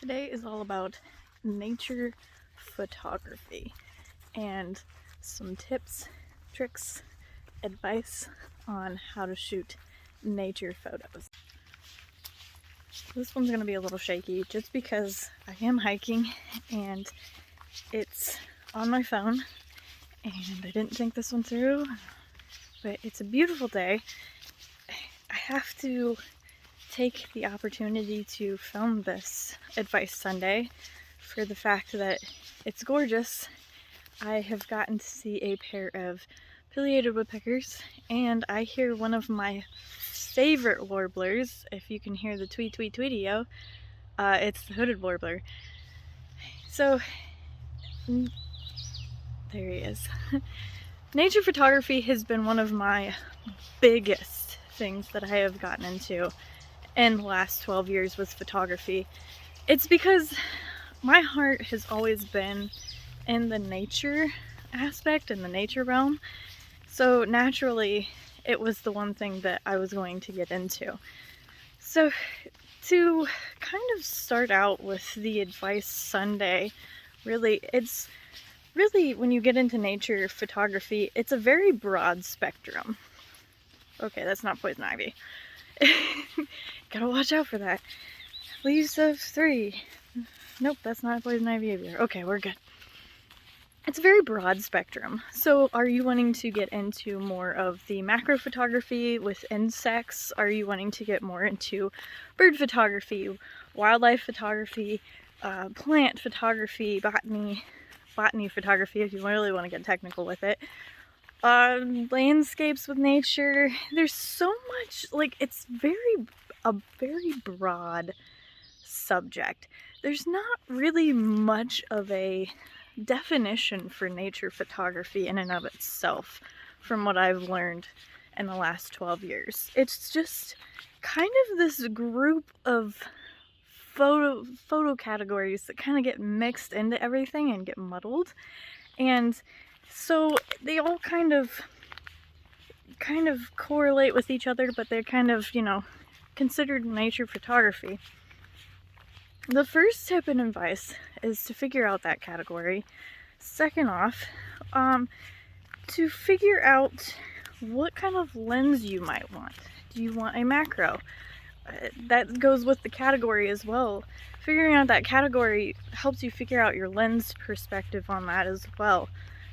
Today is all about nature photography and some tips, tricks, advice on how to shoot nature photos. This one's going to be a little shaky just because I am hiking and it's on my phone and I didn't think this one through, but it's a beautiful day. I have to take the opportunity to film this Advice Sunday for the fact that it's gorgeous. I have gotten to see a pair of pileated woodpeckers, and I hear one of my favorite warblers. If you can hear the tweet tweet tweetio, it's the hooded warbler. So there he is. Nature photography has been one of my biggest things that I have gotten into in the last 12 years with photography. It's because my heart has always been in the nature aspect, in the nature realm. So naturally, it was the one thing that I was going to get into. So to kind of start out with the Advice Sunday, it's really, when you get into nature photography, it's a very broad spectrum. Okay, that's not poison ivy. Gotta watch out for that. Leaves of 3. Nope, that's not poison ivy either. Okay, we're good. It's a very broad spectrum. So are you wanting to get into more of the macro photography with insects? Are you wanting to get more into bird photography, wildlife photography, plant photography, botany photography if you really want to get technical with it? Landscapes with nature. There's so much, like, it's a very broad subject. There's not really much of a definition for nature photography in and of itself from what I've learned in the last 12 years. It's just kind of this group of photo categories that kind of get mixed into everything and get muddled. And so they all kind of correlate with each other, but they're kind of, considered nature photography. The first tip and advice is to figure out that category. Second off, to figure out what kind of lens you might want. Do you want a macro? That goes with the category as well. Figuring out that category helps you figure out your lens perspective on that as well.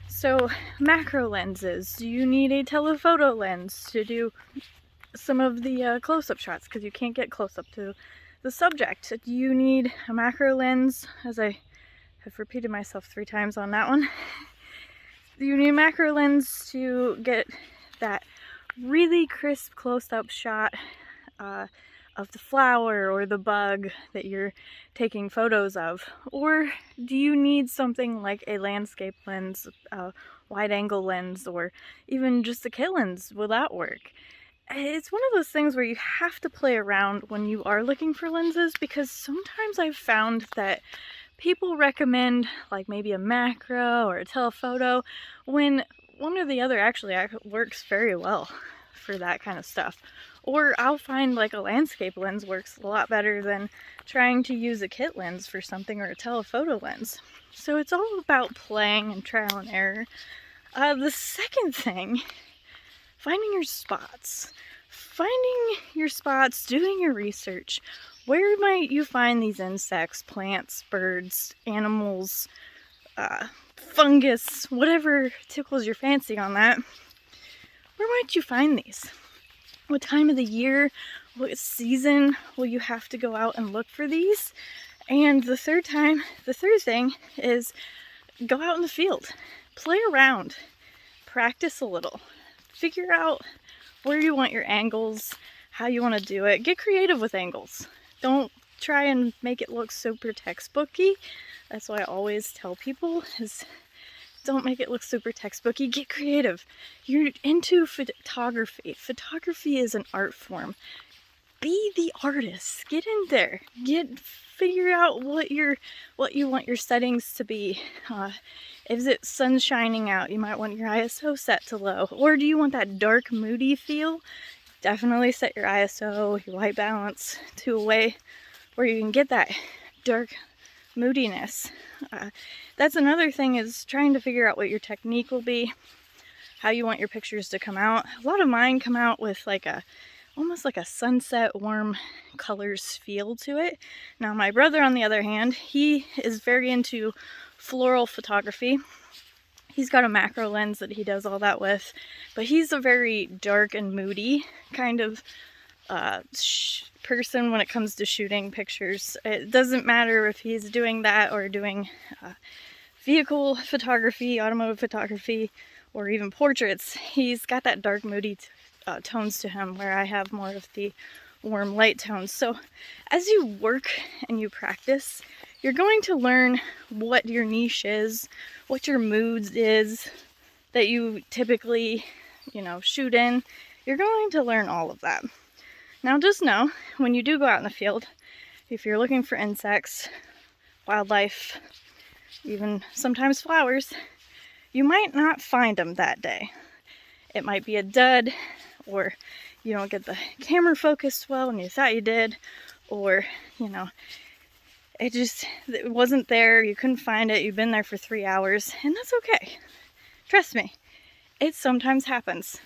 So, macro lenses. Do you need a telephoto lens to do some of the close-up shots because you can't get close-up to the subject? Do you need a macro lens, as I have repeated myself 3 times on that one? Do you need a macro lens to get that really crisp close-up shot of the flower or the bug that you're taking photos of? Or do you need something like a landscape lens, a wide-angle lens, or even just a kit lens? Will that work? It's one of those things where you have to play around when you are looking for lenses, because sometimes I've found that people recommend like maybe a macro or a telephoto when one or the other actually works very well for that kind of stuff. Or I'll find like a landscape lens works a lot better than trying to use a kit lens for something, or a telephoto lens. So it's all about playing and trial and error. The second thing, finding your spots. Finding your spots, doing your research. Where might you find these insects, plants, birds, animals, fungus, whatever tickles your fancy on that? Where might you find these? What time of the year, what season will you have to go out and look for these? And the third thing is go out in the field. Play around. Practice a little. Figure out where you want your angles, how you want to do it. Get creative with angles. Don't try and make it look super textbooky. That's why I always tell people is don't make it look super textbooky. Get creative. You're into photography. Photography is an art form. Be the artist. Get in there. Figure out what you want your settings to be. Is it sun shining out? You might want your ISO set to low. Or do you want that dark, moody feel? Definitely set your ISO, your white balance to a way where you can get that dark moodiness. That's another thing, is trying to figure out what your technique will be, how you want your pictures to come out. A lot of mine come out with like almost like a sunset, warm colors feel to it. Now my brother, on the other hand, he is very into floral photography. He's got a macro lens that he does all that with, but he's a very dark and moody kind of person when it comes to shooting pictures. It doesn't matter if he's doing that or doing vehicle photography, automotive photography, or even portraits. He's got that dark, moody tones to him, where I have more of the warm, light tones. So as you work and you practice, you're going to learn what your niche is, what your moods is that you typically, shoot in. You're going to learn all of that. Now just know, when you do go out in the field, if you're looking for insects, wildlife, even sometimes flowers, you might not find them that day. It might be a dud, or you don't get the camera focused well and you thought you did, or, it wasn't there, you couldn't find it, you've been there for 3 hours, and that's okay. Trust me, it sometimes happens.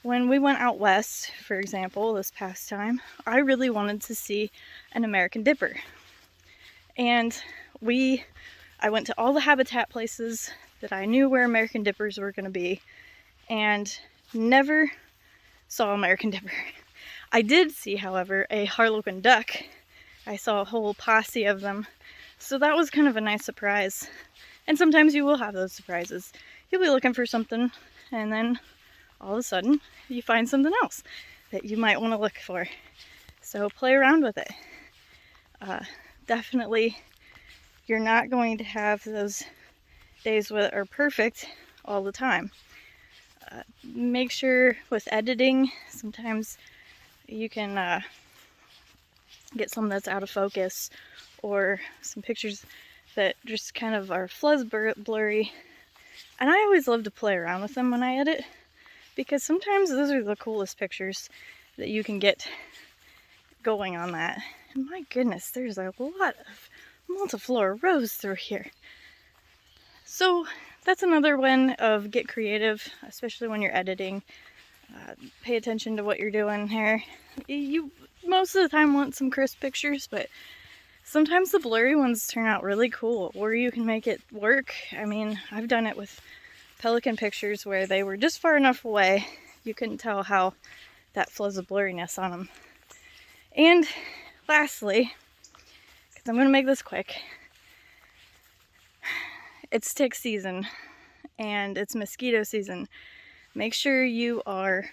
When we went out west, for example, this past time, I really wanted to see an American Dipper. And I went to all the habitat places that I knew where American Dippers were going to be, and never saw American Dipper. I did see, however, a Harlequin duck. I saw a whole posse of them, so that was kind of a nice surprise. And sometimes you will have those surprises. You'll be looking for something, and then all of a sudden you find something else that you might want to look for. So play around with it. Definitely, you're not going to have those days that are perfect all the time. Make sure with editing, sometimes you can get some that's out of focus, or some pictures that just kind of are fuzz blurry. And I always love to play around with them when I edit, because sometimes those are the coolest pictures that you can get going on that. And my goodness, there's a lot of multiflora rose through here. So that's another one of get creative, especially when you're editing. Pay attention to what you're doing here. You most of the time want some crisp pictures, but sometimes the blurry ones turn out really cool, or you can make it work. I mean, I've done it with pelican pictures where they were just far enough away you couldn't tell how that fuzz of blurriness on them. And lastly, because I'm going to make this quick, it's tick season and it's mosquito season. Make sure you are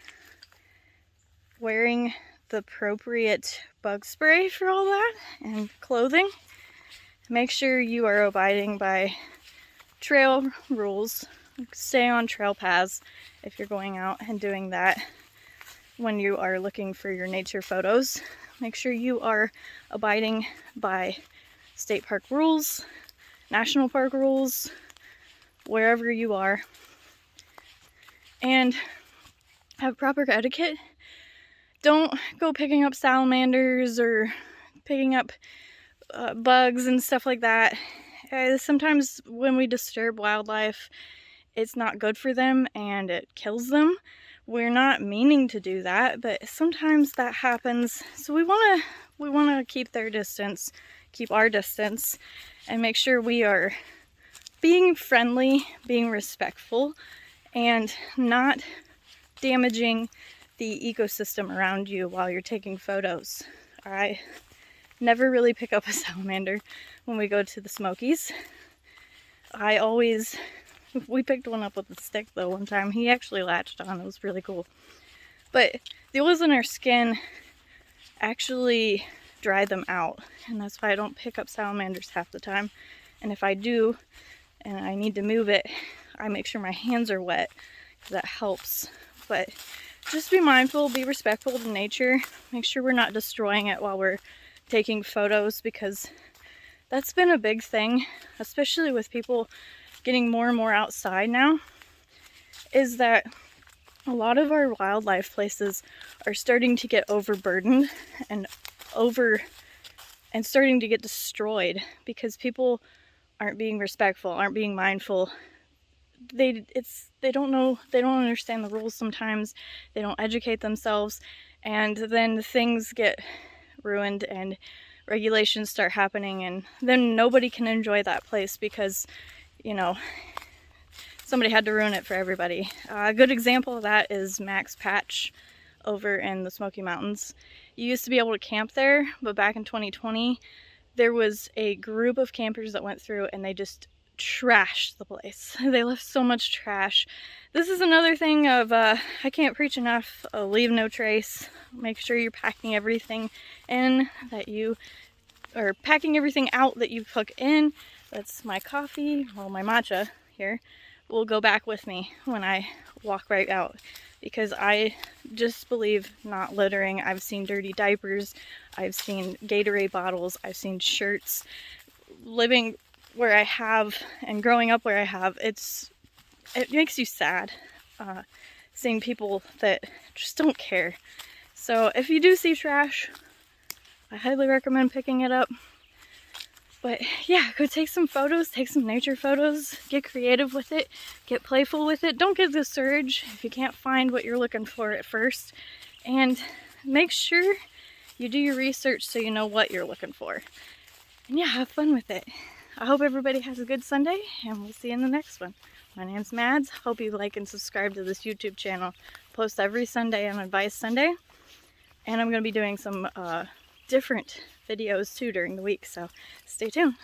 wearing the appropriate bug spray for all that, and clothing. Make sure you are abiding by trail rules. Stay on trail paths if you're going out and doing that. When you are looking for your nature photos, make sure you are abiding by state park rules, national park rules, wherever you are. And have proper etiquette. Don't go picking up salamanders or picking up bugs and stuff like that. Sometimes when we disturb wildlife, it's not good for them and it kills them. We're not meaning to do that, but sometimes that happens. So we want to keep their distance, keep our distance, and make sure we are being friendly, being respectful, and not damaging the ecosystem around you while you're taking photos. I never really pick up a salamander when we go to the Smokies. We picked one up with a stick though one time. He actually latched on. It was really cool. But the oils in our skin actually dry them out, and that's why I don't pick up salamanders half the time. And if I do and I need to move it, I make sure my hands are wet, because that helps. But just be mindful, be respectful to nature. Make sure we're not destroying it while we're taking photos, because that's been a big thing, especially with people getting more and more outside now, is that a lot of our wildlife places are starting to get overburdened and and starting to get destroyed because people aren't being respectful, aren't being mindful. They don't know, they don't understand the rules sometimes, they don't educate themselves, and then things get ruined and regulations start happening, and then nobody can enjoy that place because, you know, somebody had to ruin it for everybody. A good example of that is Max Patch over in the Smoky Mountains. You used to be able to camp there, but back in 2020 there was a group of campers that went through and they just trashed the place. They left so much trash. This is another thing of I can't preach enough, leave no trace. Make sure you're packing everything in that you, or packing everything out that you cook in. That's my coffee, well, my matcha here will go back with me when I walk right out, because I just believe not littering. I've seen dirty diapers, I've seen Gatorade bottles, I've seen shirts. Living where I have and growing up where I have, it makes you sad seeing people that just don't care. So if you do see trash, I highly recommend picking it up. But yeah, go take some photos, take some nature photos, get creative with it, get playful with it. Don't get discouraged if you can't find what you're looking for at first. And make sure you do your research so you know what you're looking for. And yeah, have fun with it. I hope everybody has a good Sunday, and we'll see you in the next one. My name's Mads. Hope you like and subscribe to this YouTube channel. Post every Sunday on Advice Sunday. And I'm going to be doing some different videos too during the week, so stay tuned.